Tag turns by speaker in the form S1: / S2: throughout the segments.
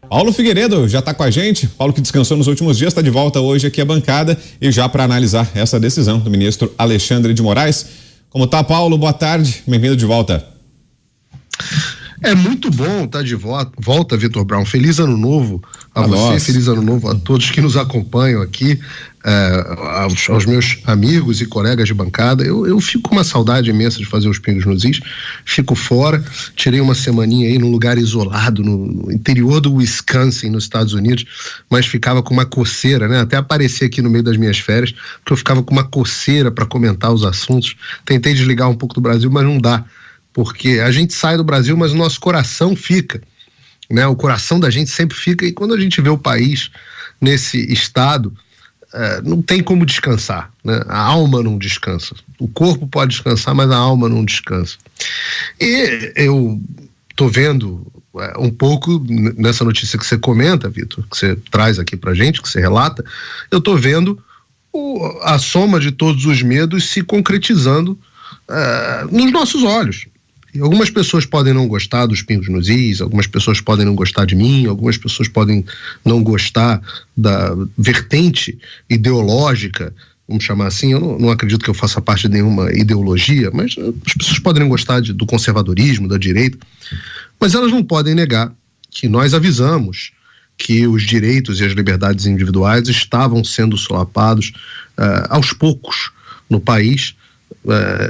S1: Paulo Figueiredo já está com a gente. Paulo, que descansou nos últimos dias, está de volta hoje aqui à bancada e já para analisar essa decisão do ministro Alexandre de Moraes. Como tá, Paulo? Boa tarde, bem-vindo de volta.
S2: É muito bom estar de volta, Vitor Brown. Feliz ano novo a você, nossa. Feliz ano novo a todos que nos acompanham aqui, aos meus amigos e colegas de bancada. Eu fico com uma saudade imensa de fazer os Pingos nos Is, fico fora, tirei uma semaninha aí num lugar isolado, no interior do Wisconsin, nos Estados Unidos, mas ficava com uma coceira, né? Até apareci aqui no meio das minhas férias, porque eu ficava com uma coceira para comentar os assuntos. Tentei desligar um pouco do Brasil, mas não dá. Porque a gente sai do Brasil, mas o nosso coração fica, né? O coração da gente sempre fica, e quando a gente vê o país nesse estado, não tem como descansar, né? A alma não descansa. O corpo pode descansar, mas a alma não descansa. E eu tô vendo um pouco nessa notícia que você comenta, Vitor, que você traz aqui pra gente, que você relata, eu tô vendo a soma de todos os medos se concretizando nos nossos olhos. E algumas pessoas podem não gostar dos Pingos nos Is, algumas pessoas podem não gostar de mim, algumas pessoas podem não gostar da vertente ideológica, vamos chamar assim. Eu não acredito que eu faça parte de nenhuma ideologia, mas as pessoas podem não gostar do conservadorismo, da direita, mas elas não podem negar que nós avisamos que os direitos e as liberdades individuais estavam sendo solapados aos poucos no país.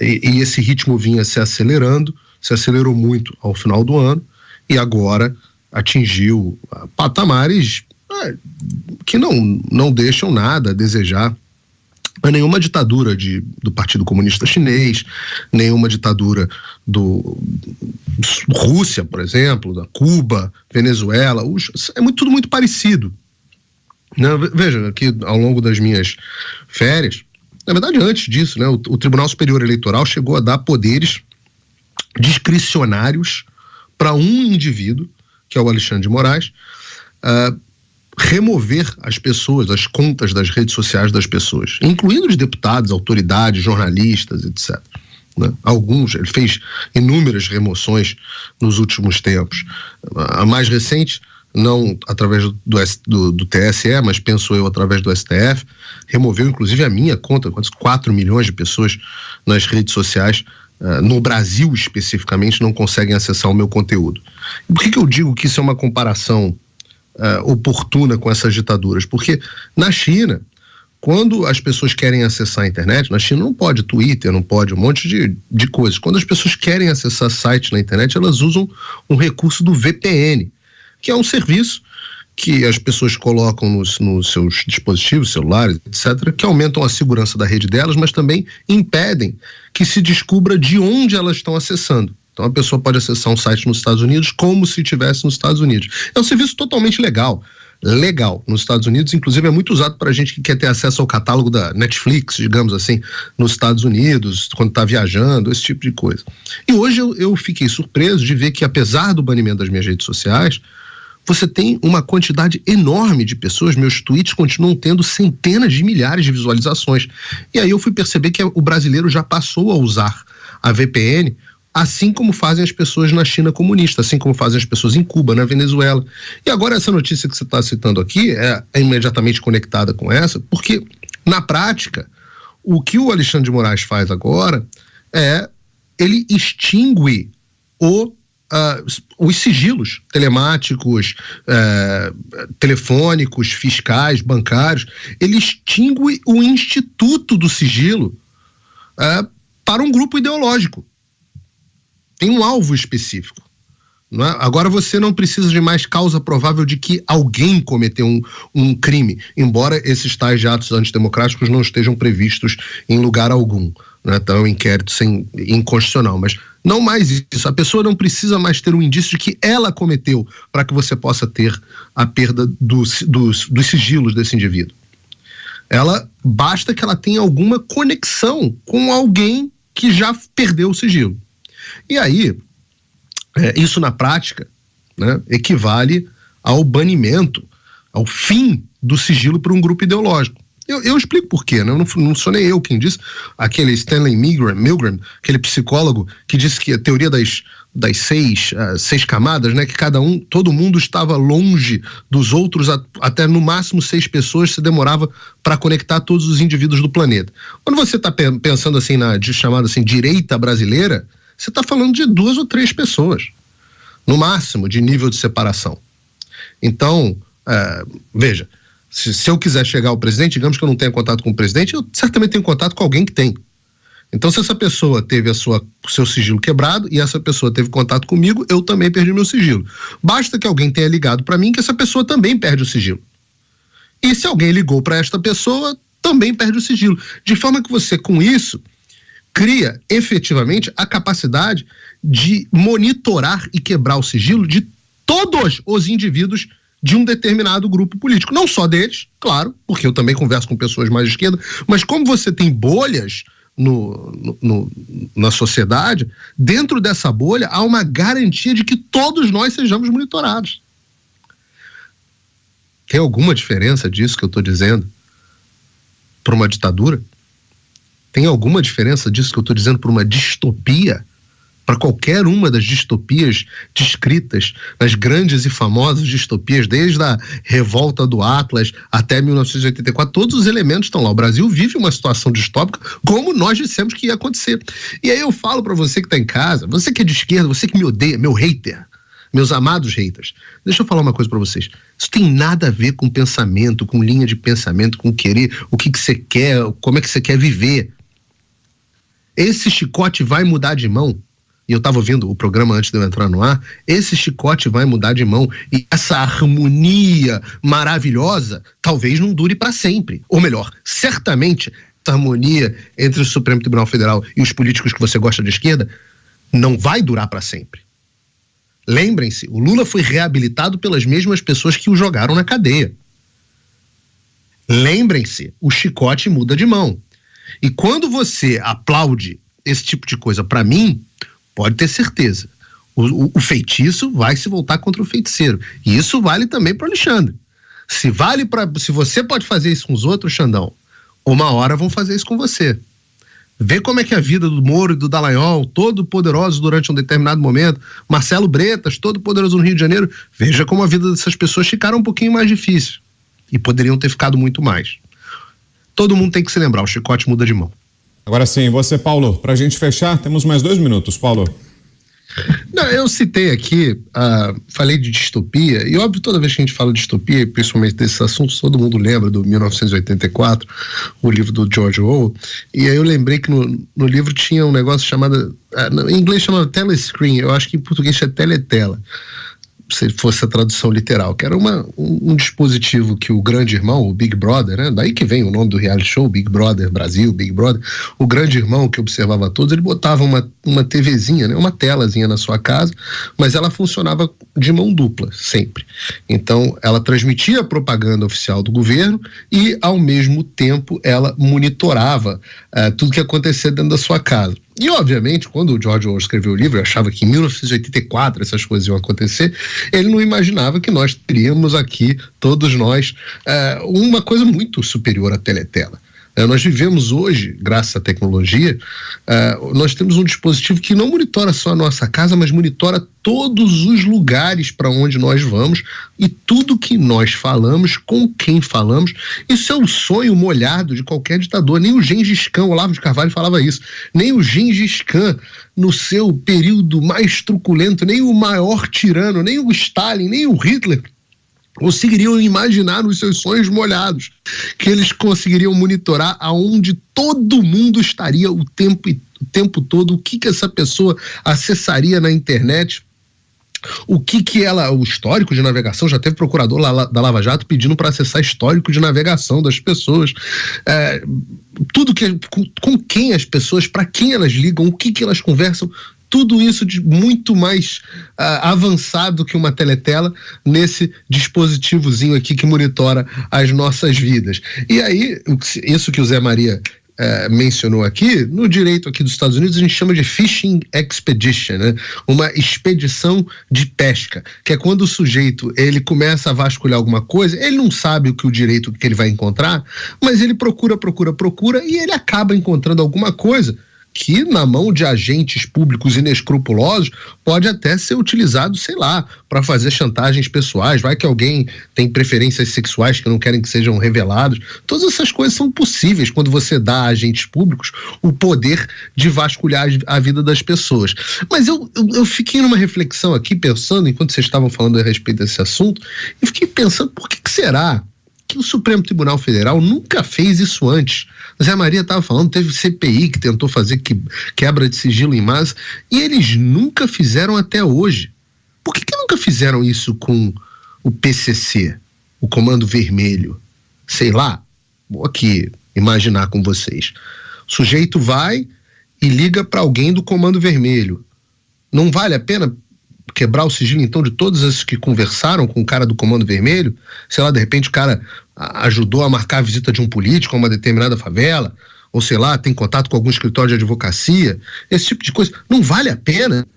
S2: E esse ritmo vinha se acelerando, se acelerou muito ao final do ano e agora atingiu patamares que não deixam nada a desejar a nenhuma ditadura do Partido Comunista Chinês, nenhuma ditadura do Rússia, por exemplo, da Cuba, Venezuela. É tudo muito parecido, né? Veja, que ao longo das minhas férias, na verdade, antes disso, né, o Tribunal Superior Eleitoral chegou a dar poderes discricionários para um indivíduo, que é o Alexandre de Moraes, remover as pessoas, as contas das redes sociais das pessoas, incluindo os deputados, autoridades, jornalistas, etc. Né? Ele fez inúmeras remoções nos últimos tempos. A mais recente, não através do TSE, mas penso eu através do STF, removeu inclusive a minha conta, 4 milhões de pessoas nas redes sociais, no Brasil especificamente, não conseguem acessar o meu conteúdo. E por que eu digo que isso é uma comparação oportuna com essas ditaduras? Porque na China, quando as pessoas querem acessar a internet, na China não pode Twitter, não pode um monte de coisas. Quando as pessoas querem acessar sites na internet, elas usam um recurso do VPN, que é um serviço que as pessoas colocam nos seus dispositivos, celulares, etc., que aumentam a segurança da rede delas, mas também impedem que se descubra de onde elas estão acessando. Então a pessoa pode acessar um site nos Estados Unidos como se estivesse nos Estados Unidos. É um serviço totalmente legal nos Estados Unidos, inclusive é muito usado para gente que quer ter acesso ao catálogo da Netflix, digamos assim, nos Estados Unidos, quando está viajando, esse tipo de coisa. E hoje eu fiquei surpreso de ver que, apesar do banimento das minhas redes sociais, você tem uma quantidade enorme de pessoas, meus tweets continuam tendo centenas de milhares de visualizações. E aí eu fui perceber que o brasileiro já passou a usar a VPN, assim como fazem as pessoas na China comunista, assim como fazem as pessoas em Cuba, na Venezuela. E agora essa notícia que você está citando aqui é imediatamente conectada com essa, porque, na prática, o que o Alexandre de Moraes faz agora ele extingue os sigilos telemáticos, telefônicos, fiscais, bancários. Ele extingue o instituto do sigilo para um grupo ideológico. Tem um alvo específico. Não é? Agora você não precisa de mais causa provável de que alguém cometeu um crime, embora esses tais de atos antidemocráticos não estejam previstos em lugar algum. Né? Então é um inquérito inconstitucional, mas não mais isso. A pessoa não precisa mais ter um indício de que ela cometeu para que você possa ter a perda dos sigilos desse indivíduo. Basta que ela tenha alguma conexão com alguém que já perdeu o sigilo. E aí, isso na prática, né, equivale ao banimento, ao fim do sigilo para um grupo ideológico. Eu explico por quê, né? Não sou nem eu quem disse. Aquele Stanley Milgram, aquele psicólogo que disse que a teoria das seis camadas, né, que todo mundo estava longe dos outros, até no máximo 6 pessoas se demorava para conectar todos os indivíduos do planeta. Quando você está pensando assim chamada assim direita brasileira, você está falando de 2 ou 3 pessoas, no máximo, de nível de separação. Então, veja, se eu quiser chegar ao presidente, digamos que eu não tenha contato com o presidente, eu certamente tenho contato com alguém que tem. Então, se essa pessoa teve o seu sigilo quebrado e essa pessoa teve contato comigo, eu também perdi meu sigilo. Basta que alguém tenha ligado para mim que essa pessoa também perde o sigilo. E se alguém ligou para esta pessoa, também perde o sigilo. De forma que você, com isso, cria efetivamente a capacidade de monitorar e quebrar o sigilo de todos os indivíduos de um determinado grupo político. Não só deles, claro, porque eu também converso com pessoas mais de esquerda, mas como você tem bolhas na sociedade, dentro dessa bolha há uma garantia de que todos nós sejamos monitorados. Tem alguma diferença disso que eu estou dizendo para uma ditadura? Tem alguma diferença disso que eu estou dizendo para uma distopia? Para qualquer uma das distopias descritas nas grandes e famosas distopias, desde a revolta do Atlas até 1984, todos os elementos estão lá. O Brasil vive uma situação distópica, como nós dissemos que ia acontecer. E aí eu falo para você que está em casa, você que é de esquerda, você que me odeia, meu hater, meus amados haters, deixa eu falar uma coisa para vocês. Isso tem nada a ver com pensamento, com linha de pensamento, com querer, o que você quer, como é que você quer viver. Esse chicote vai mudar de mão. E eu estava ouvindo o programa antes de eu entrar no ar, esse chicote vai mudar de mão e essa harmonia maravilhosa talvez não dure para sempre. Ou melhor, certamente essa harmonia entre o Supremo Tribunal Federal e os políticos que você gosta de esquerda não vai durar para sempre. Lembrem-se, o Lula foi reabilitado pelas mesmas pessoas que o jogaram na cadeia. Lembrem-se, o chicote muda de mão. E quando você aplaude esse tipo de coisa, para mim, pode ter certeza, o feitiço vai se voltar contra o feiticeiro. E isso vale também para o Alexandre. Se você pode fazer isso com os outros, Xandão, uma hora vão fazer isso com você. Vê como é que a vida do Moro e do Dallagnol, todo poderoso durante um determinado momento, Marcelo Bretas, todo poderoso no Rio de Janeiro, veja como a vida dessas pessoas ficaram um pouquinho mais difícil. E poderiam ter ficado muito mais. Todo mundo tem que se lembrar, o chicote muda de mão.
S1: Agora sim, você, Paulo, para a gente fechar, temos mais 2 minutos, Paulo.
S2: Não, eu citei aqui, falei de distopia, e óbvio, toda vez que a gente fala de distopia, principalmente desses assuntos, todo mundo lembra do 1984, o livro do George Orwell, e aí eu lembrei que no livro tinha um negócio chamado, em inglês chama telescreen, eu acho que em português é teletela, se fosse a tradução literal, que era um dispositivo que o grande irmão, o Big Brother, né? Daí que vem o nome do reality show, Big Brother Brasil, Big Brother, o grande irmão que observava todos, ele botava uma TVzinha, né? Uma telazinha na sua casa, mas ela funcionava de mão dupla, sempre. Então, ela transmitia a propaganda oficial do governo e, ao mesmo tempo, ela monitorava tudo que acontecia dentro da sua casa. E, obviamente, quando o George Orwell escreveu o livro, eu achava que em 1984 essas coisas iam acontecer, ele não imaginava que nós teríamos aqui, todos nós, uma coisa muito superior à teletela. Nós vivemos hoje, graças à tecnologia, nós temos um dispositivo que não monitora só a nossa casa, mas monitora todos os lugares para onde nós vamos e tudo que nós falamos, com quem falamos. Isso é o sonho molhado de qualquer ditador. Nem o Gengis Khan, o Olavo de Carvalho falava isso, nem o Gengis Khan, no seu período mais truculento, nem o maior tirano, nem o Stalin, nem o Hitler conseguiriam imaginar nos seus sonhos molhados que eles conseguiriam monitorar aonde todo mundo estaria o tempo todo, o que essa pessoa acessaria na internet, o histórico de navegação. Já teve procurador da Lava Jato pedindo para acessar histórico de navegação das pessoas, tudo com quem as pessoas, para quem elas ligam, o que elas conversam. Tudo isso de muito mais avançado que uma teletela nesse dispositivozinho aqui que monitora as nossas vidas. E aí, isso que o Zé Maria mencionou aqui, no direito aqui dos Estados Unidos a gente chama de fishing expedition, né? Uma expedição de pesca, que é quando o sujeito ele começa a vasculhar alguma coisa, ele não sabe o direito que ele vai encontrar, mas ele procura e ele acaba encontrando alguma coisa que na mão de agentes públicos inescrupulosos pode até ser utilizado, sei lá, para fazer chantagens pessoais. Vai que alguém tem preferências sexuais que não querem que sejam reveladas. Todas essas coisas são possíveis quando você dá a agentes públicos o poder de vasculhar a vida das pessoas. Mas eu fiquei numa reflexão aqui, pensando, enquanto vocês estavam falando a respeito desse assunto, e fiquei pensando, por que será que o Supremo Tribunal Federal nunca fez isso antes? Zé Maria estava falando, teve CPI que tentou fazer quebra de sigilo em massa, e eles nunca fizeram até hoje. Por que nunca fizeram isso com o PCC, o Comando Vermelho? Sei lá, vou aqui imaginar com vocês. O sujeito vai e liga para alguém do Comando Vermelho. Não vale a pena quebrar o sigilo, então, de todos esses que conversaram com o cara do Comando Vermelho? Sei lá, de repente o cara ajudou a marcar a visita de um político a uma determinada favela, ou sei lá, tem contato com algum escritório de advocacia, esse tipo de coisa. Não vale a pena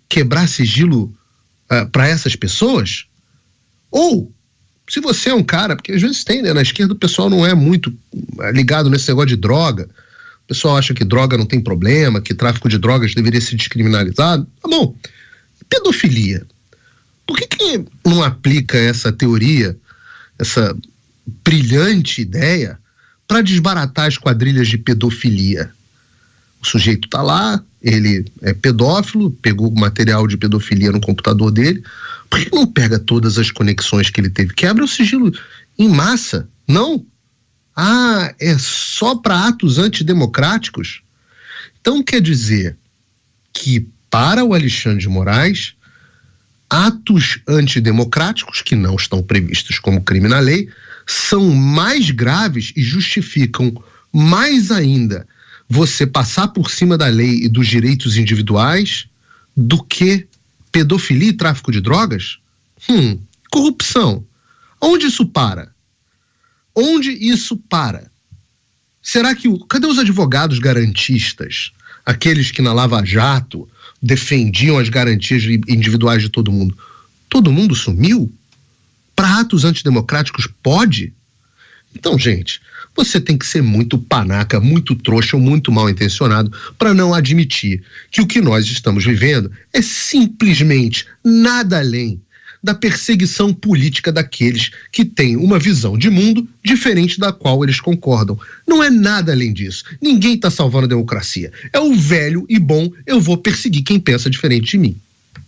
S2: quebrar sigilo para essas pessoas? Ou, se você é um cara, porque às vezes tem, né, na esquerda o pessoal não é muito ligado nesse negócio de droga, o pessoal acha que droga não tem problema, que tráfico de drogas deveria ser descriminalizado. Tá bom. Pedofilia. Por que não aplica essa teoria, essa brilhante ideia, para desbaratar as quadrilhas de pedofilia? O sujeito está lá, ele é pedófilo, pegou o material de pedofilia no computador dele. Por que não pega todas as conexões que ele teve? Quebra o sigilo em massa? Não. É só para atos antidemocráticos? Então quer dizer que, para o Alexandre de Moraes, atos antidemocráticos que não estão previstos como crime na lei são mais graves e justificam mais ainda você passar por cima da lei e dos direitos individuais do que pedofilia e tráfico de drogas? Corrupção. Onde isso para? Onde isso para? Será que cadê os advogados garantistas? Aqueles que na Lava Jato defendiam as garantias individuais de todo mundo. Todo mundo sumiu? Para atos antidemocráticos pode? Então, gente, você tem que ser muito panaca, muito trouxa ou muito mal intencionado para não admitir que o que nós estamos vivendo é simplesmente nada além da perseguição política daqueles que têm uma visão de mundo diferente da qual eles concordam. Não é nada além disso. Ninguém está salvando a democracia. É o velho e bom, eu vou perseguir quem pensa diferente de mim.